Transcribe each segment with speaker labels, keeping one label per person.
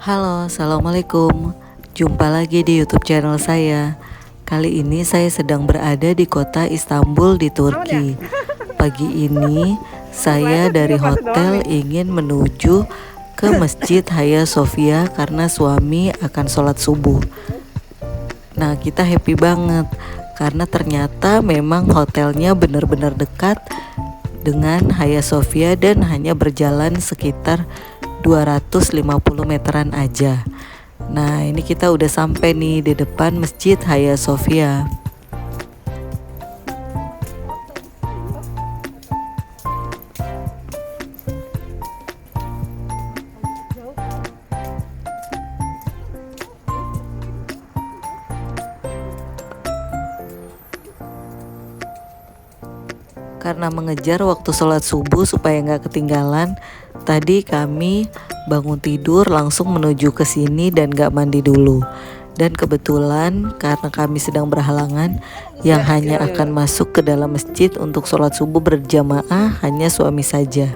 Speaker 1: Halo, assalamualaikum. Jumpa lagi di YouTube channel saya. Kali ini saya sedang berada di kota Istanbul di Turki. Pagi ini saya dari hotel ingin menuju ke Masjid Hagia Sophia karena suami akan sholat subuh. Nah, kita happy banget karena ternyata memang hotelnya benar-benar dekat dengan Hagia Sophia dan hanya berjalan sekitar 250 meteran aja. Nah, ini kita udah sampai nih di depan Masjid Hagia Sophia. Karena mengejar waktu sholat subuh supaya nggak ketinggalan, tadi kami bangun tidur langsung menuju ke sini dan nggak mandi dulu. Dan kebetulan karena kami sedang berhalangan, yang hanya akan masuk ke dalam masjid untuk sholat subuh berjamaah hanya suami saja.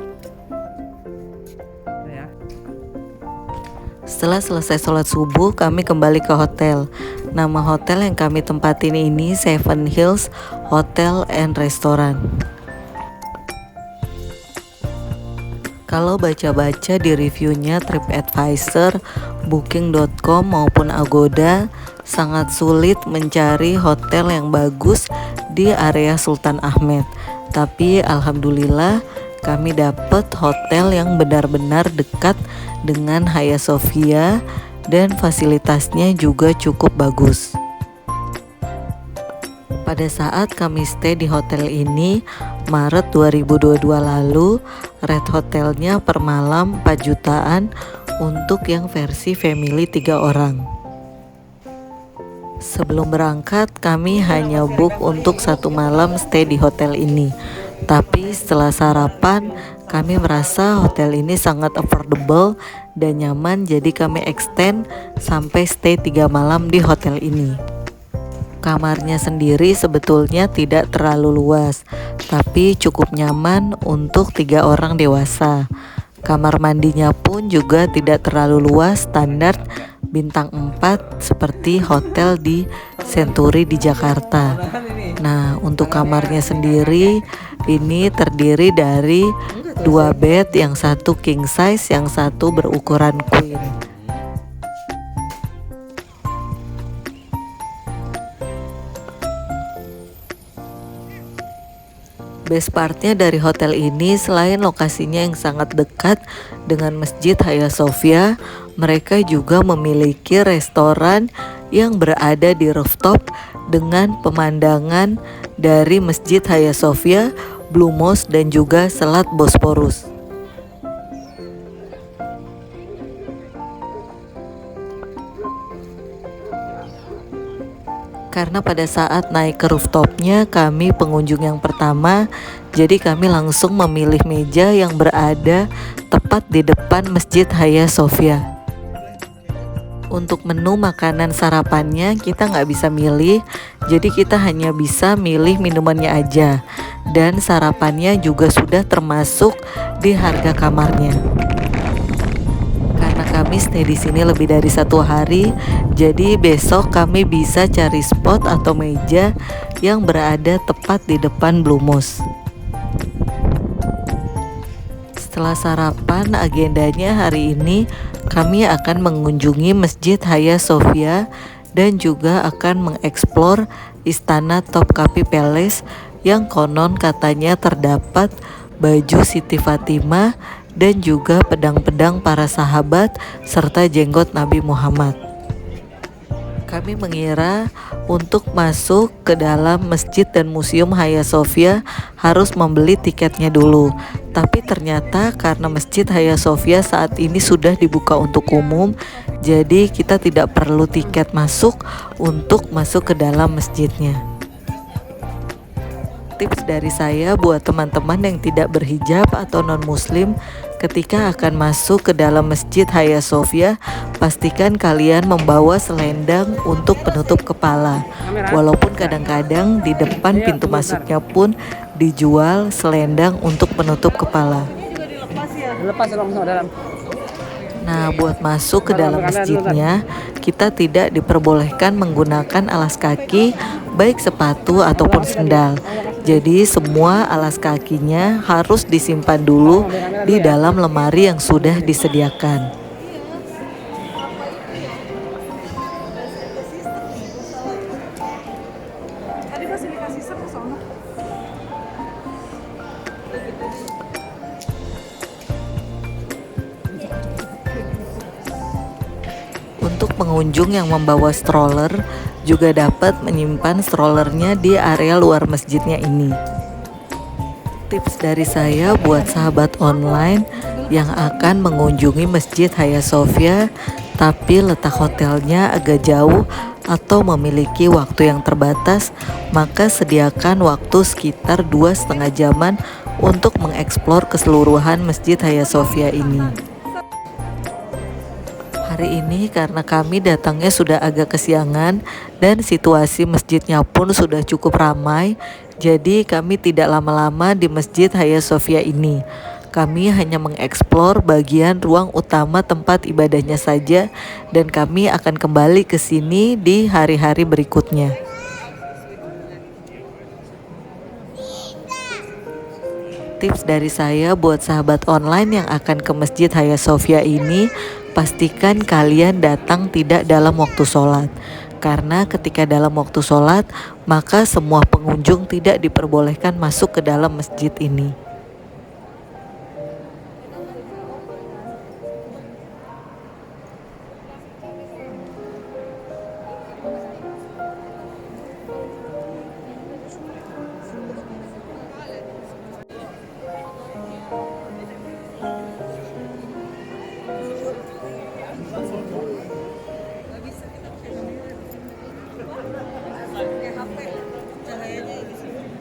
Speaker 1: Setelah selesai sholat subuh, kami kembali ke hotel. Nama hotel yang kami tempatin ini Seven Hills Hotel and Restaurant. Kalau baca-baca di reviewnya TripAdvisor, Booking.com maupun Agoda, sangat sulit mencari hotel yang bagus di area Sultan Ahmed. Tapi alhamdulillah kami dapat hotel yang benar-benar dekat dengan Hagia Sophia dan fasilitasnya juga cukup bagus. Pada saat kami stay di hotel ini Maret 2022 lalu, rate hotelnya per malam 4 jutaan untuk yang versi family 3 orang. Sebelum berangkat kami hanya book untuk 1 malam stay di hotel ini. Tapi setelah sarapan kami merasa hotel ini sangat affordable dan nyaman, jadi kami extend sampai stay 3 malam di hotel ini. Kamarnya sendiri sebetulnya tidak terlalu luas, tapi cukup nyaman untuk 3 orang dewasa. Kamar mandinya pun juga tidak terlalu luas, standar bintang 4 seperti hotel di Century di Jakarta. Nah, untuk kamarnya sendiri ini terdiri dari 2 bed, yang satu king size, yang satu berukuran queen. Best partnya dari hotel ini, selain lokasinya yang sangat dekat dengan Masjid Hagia Sophia, mereka juga memiliki restoran yang berada di rooftop dengan pemandangan dari Masjid Hagia Sophia, Blue Mosque dan juga Selat Bosporus. Karena pada saat naik ke rooftopnya kami pengunjung yang pertama, jadi kami langsung memilih meja yang berada tepat di depan Masjid Hagia Sophia. Untuk menu makanan sarapannya kita nggak bisa milih, jadi kita hanya bisa milih minumannya aja. Dan sarapannya juga sudah termasuk di harga kamarnya. Kami stay di sini lebih dari 1 hari, jadi besok kami bisa cari spot atau meja yang berada tepat di depan Blue Mosque. Setelah sarapan, agendanya hari ini kami akan mengunjungi Masjid Hagia Sophia dan juga akan mengeksplor Istana Topkapi Palace yang konon katanya terdapat baju Siti Fatimah dan juga pedang-pedang para sahabat serta jenggot Nabi Muhammad. Kami mengira untuk masuk ke dalam masjid dan museum Hagia Sophia harus membeli tiketnya dulu. Tapi ternyata karena Masjid Hagia Sophia saat ini sudah dibuka untuk umum, jadi kita tidak perlu tiket masuk untuk masuk ke dalam masjidnya. Tips dari saya buat teman-teman yang tidak berhijab atau non-muslim, ketika akan masuk ke dalam Masjid Hagia Sophia, pastikan kalian membawa selendang untuk penutup kepala. Walaupun kadang-kadang di depan pintu masuknya pun dijual selendang untuk penutup kepala.
Speaker 2: Lepas langsung dalam.
Speaker 1: Nah, buat masuk ke dalam masjidnya, kita tidak diperbolehkan menggunakan alas kaki, baik sepatu ataupun sendal. Jadi, semua alas kakinya harus disimpan dulu di dalam lemari yang sudah disediakan. Untuk pengunjung yang membawa stroller juga dapat menyimpan strollernya di area luar masjidnya ini. Tips dari saya buat sahabat online yang akan mengunjungi Masjid Hagia Sophia tapi letak hotelnya agak jauh atau memiliki waktu yang terbatas, maka sediakan waktu sekitar 2,5 jaman untuk mengeksplor keseluruhan Masjid Hagia Sophia ini. Hari ini karena kami datangnya sudah agak kesiangan dan situasi masjidnya pun sudah cukup ramai, jadi kami tidak lama-lama di Masjid Hagia Sophia ini. Kami hanya mengeksplor bagian ruang utama tempat ibadahnya saja dan kami akan kembali ke sini di hari-hari berikutnya. Tips dari saya buat sahabat online yang akan ke Masjid Hagia Sophia ini, pastikan kalian datang tidak dalam waktu sholat. Karena ketika dalam waktu sholat, maka semua pengunjung tidak diperbolehkan masuk ke dalam masjid ini.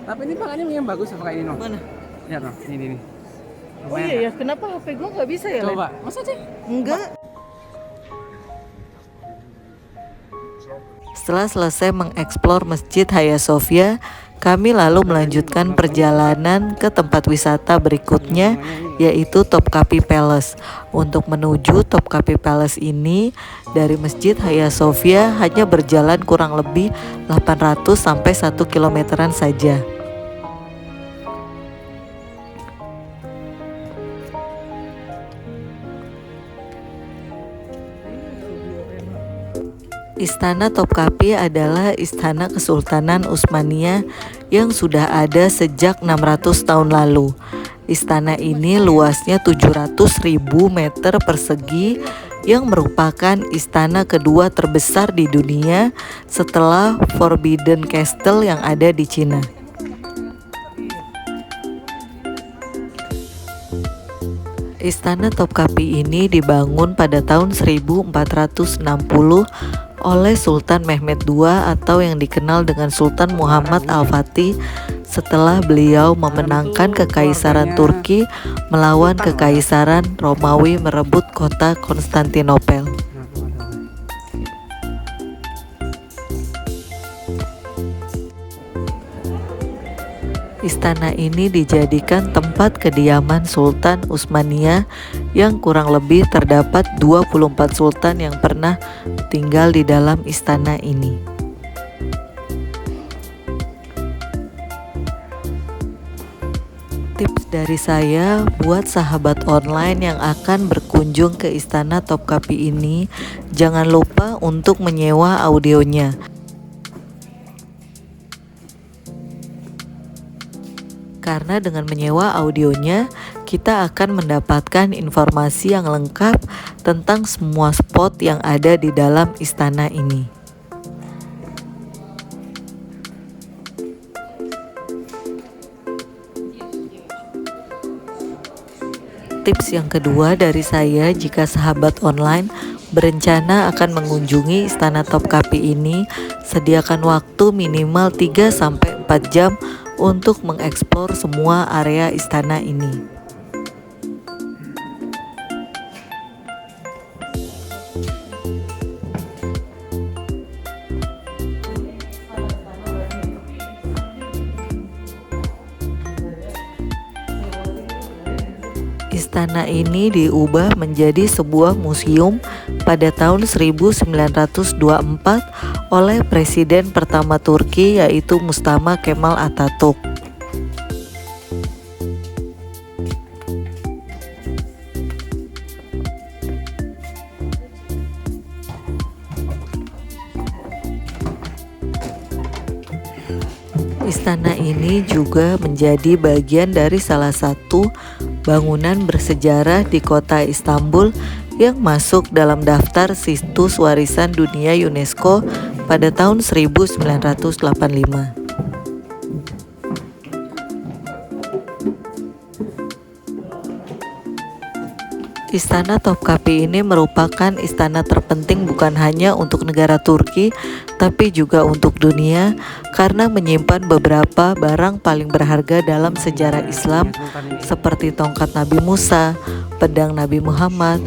Speaker 2: Tapi ini tangannya yang bagus apa kayak ini, no?
Speaker 1: Mana?
Speaker 2: Lihat, no. Ini.
Speaker 1: Oh iya ya, kenapa HP gue nggak bisa ya?
Speaker 2: Coba, masa sih?
Speaker 1: Enggak. Setelah selesai mengeksplor Masjid Hagia Sophia, kami lalu melanjutkan perjalanan ke tempat wisata berikutnya, yaitu Topkapi Palace. Untuk menuju Topkapi Palace ini, dari Masjid Hagia Sophia hanya berjalan kurang lebih 800 sampai 1 kilometeran saja. Istana Topkapi adalah istana Kesultanan Utsmaniyah yang sudah ada sejak 600 tahun lalu. Istana ini luasnya 700.000 meter persegi yang merupakan istana kedua terbesar di dunia setelah Forbidden Castle yang ada di Cina. Istana Topkapi ini dibangun pada tahun 1460 oleh Sultan Mehmed II atau yang dikenal dengan Sultan Muhammad Al-Fatih setelah beliau memenangkan Kekaisaran Turki melawan Kekaisaran Romawi merebut kota Konstantinopel. Istana ini dijadikan tempat kediaman Sultan Utsmaniyah yang kurang lebih terdapat 24 sultan yang pernah tinggal di dalam istana ini. Tips dari saya buat sahabat online yang akan berkunjung ke Istana Topkapi ini, jangan lupa untuk menyewa audionya. Karena dengan menyewa audionya, kita akan mendapatkan informasi yang lengkap tentang semua spot yang ada di dalam istana ini. Tips yang kedua dari saya, jika sahabat online berencana akan mengunjungi Istana Topkapi ini, sediakan waktu minimal 3-4 jam untuk mengeksplor semua area istana ini. Istana ini diubah menjadi sebuah museum pada tahun 1924 oleh Presiden pertama Turki, yaitu Mustafa Kemal Atatürk. Istana ini juga menjadi bagian dari salah satu bangunan bersejarah di kota Istanbul yang masuk dalam daftar situs warisan dunia UNESCO pada tahun 1985. Istana Topkapi ini merupakan istana terpenting bukan hanya untuk negara Turki, tapi juga untuk dunia karena menyimpan beberapa barang paling berharga dalam sejarah Islam seperti tongkat Nabi Musa, pedang Nabi Muhammad,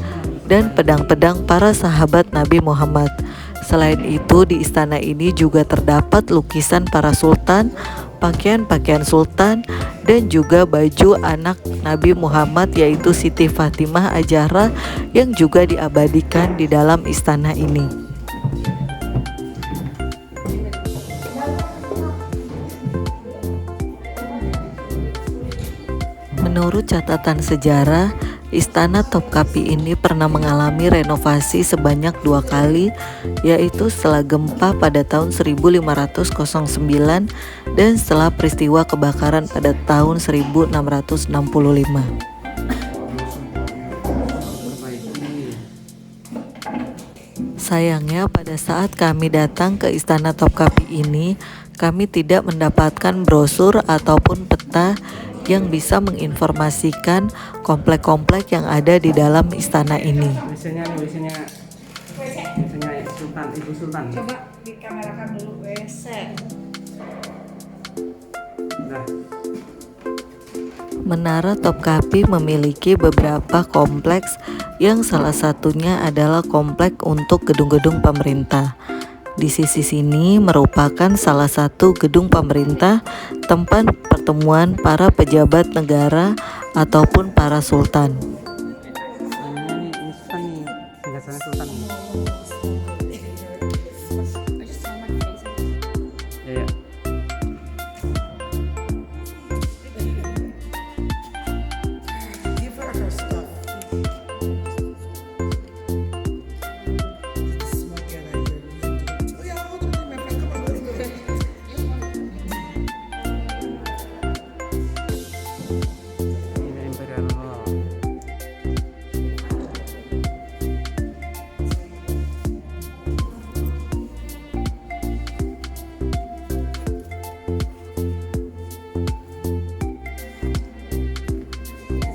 Speaker 1: dan pedang-pedang para sahabat Nabi Muhammad. Selain itu, di istana ini juga terdapat lukisan para sultan, pakaian-pakaian sultan, dan juga baju anak Nabi Muhammad yaitu Siti Fatimah Az-Zahra yang juga diabadikan di dalam istana ini. Menurut catatan sejarah, Istana Topkapi ini pernah mengalami renovasi sebanyak 2 kali, yaitu setelah gempa pada tahun 1509 dan setelah peristiwa kebakaran pada tahun 1665. Sayangnya pada saat kami datang ke Istana Topkapi ini, kami tidak mendapatkan brosur ataupun peta yang bisa menginformasikan komplek-komplek yang ada di dalam istana ini.
Speaker 2: WC-nya Sultan, Ibu Sultan.
Speaker 3: Coba dikamerakan dulu WC.
Speaker 2: Nah,
Speaker 1: Menara Topkapi memiliki beberapa kompleks yang salah satunya adalah komplek untuk gedung-gedung pemerintah. Di sisi sini merupakan salah satu gedung pemerintah, tempat pertemuan para pejabat negara ataupun para sultan.
Speaker 2: ini Sultan nih, singgasananya Sultan nih. Ya, ya.
Speaker 3: Give her her stuff. Oh yeah, hold on, my friend. Come on, let's go.
Speaker 2: Ini Imperial Hall.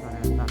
Speaker 2: Parenta.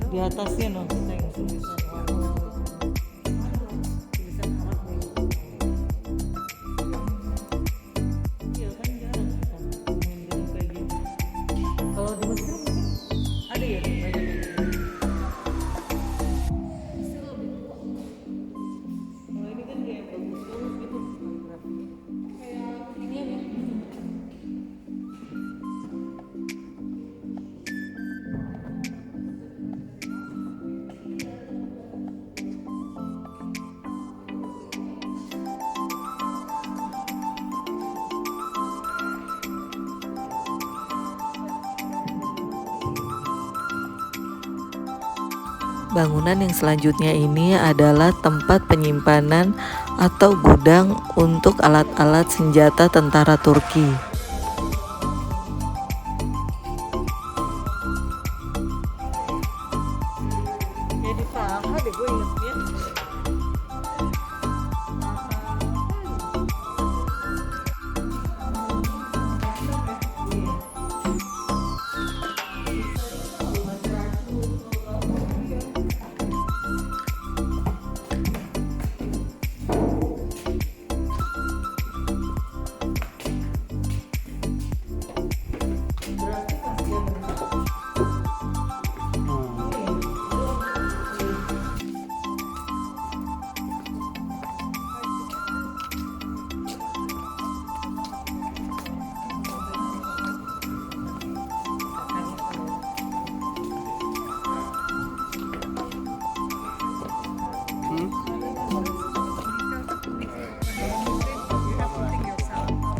Speaker 1: Di atasnya no. Kalau di Mesir mungkin ada ya banyak. Kalau ini kan kayak bagus gitu fotografinya. Bangunan yang selanjutnya ini adalah tempat penyimpanan atau gudang untuk alat-alat senjata tentara Turki.
Speaker 2: deh, gue ingetnya.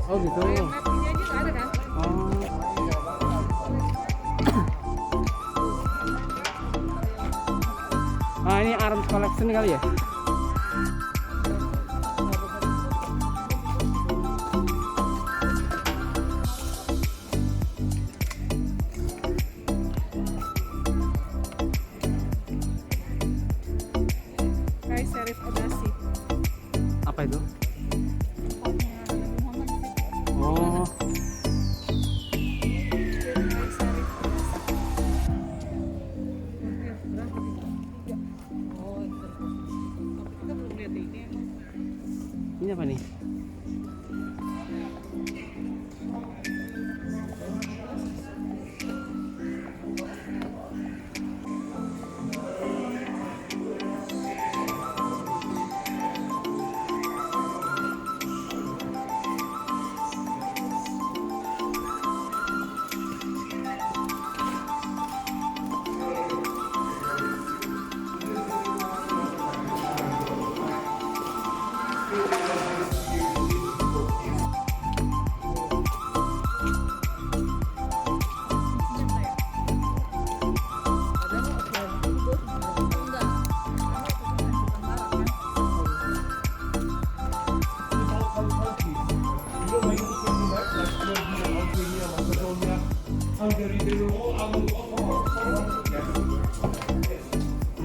Speaker 2: Oh gitu. Oh. Ah, ini Arms Collection kali ya?
Speaker 4: Kayak Serif Odasi.
Speaker 2: Apa itu? Oh. Ini apa nih?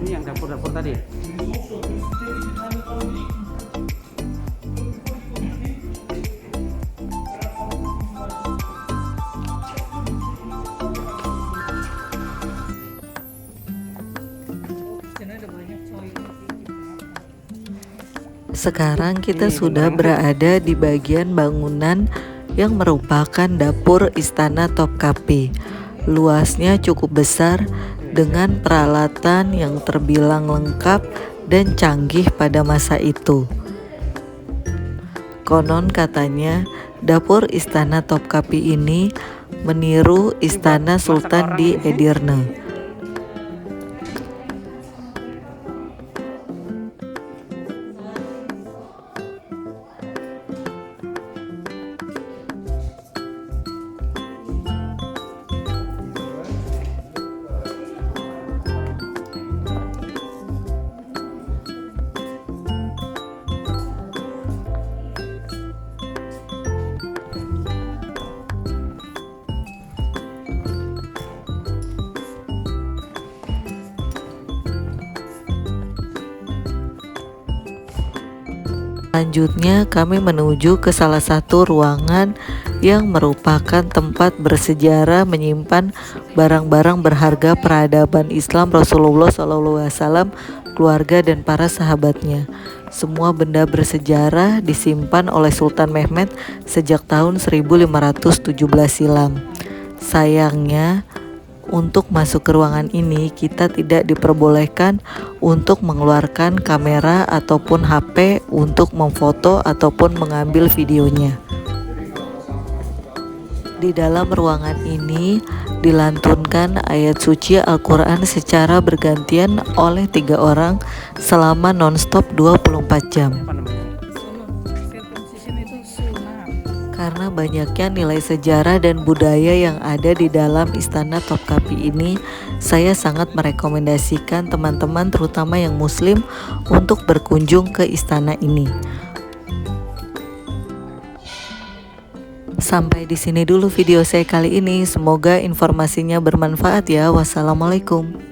Speaker 2: Ini yang dapur-dapur tadi.
Speaker 1: Sekarang kita sudah berada di bagian bangunan yang merupakan dapur Istana Topkapi. Luasnya cukup besar dengan peralatan yang terbilang lengkap dan canggih pada masa itu. Konon katanya dapur Istana Topkapi ini meniru Istana Sultan di Edirne. Selanjutnya kami menuju ke salah satu ruangan yang merupakan tempat bersejarah menyimpan barang-barang berharga peradaban Islam Rasulullah SAW, keluarga dan para sahabatnya. Semua benda bersejarah disimpan oleh Sultan Mehmed sejak tahun 1517 silam. Sayangnya, untuk masuk ke ruangan ini kita tidak diperbolehkan untuk mengeluarkan kamera ataupun HP untuk memfoto ataupun mengambil videonya. Di dalam ruangan ini dilantunkan ayat suci Al-Quran secara bergantian oleh 3 orang selama nonstop 24 jam. Karena banyaknya nilai sejarah dan budaya yang ada di dalam Istana Topkapi ini, saya sangat merekomendasikan teman-teman terutama yang muslim untuk berkunjung ke istana ini. Sampai di sini dulu video saya kali ini. Semoga informasinya bermanfaat ya. Wassalamualaikum.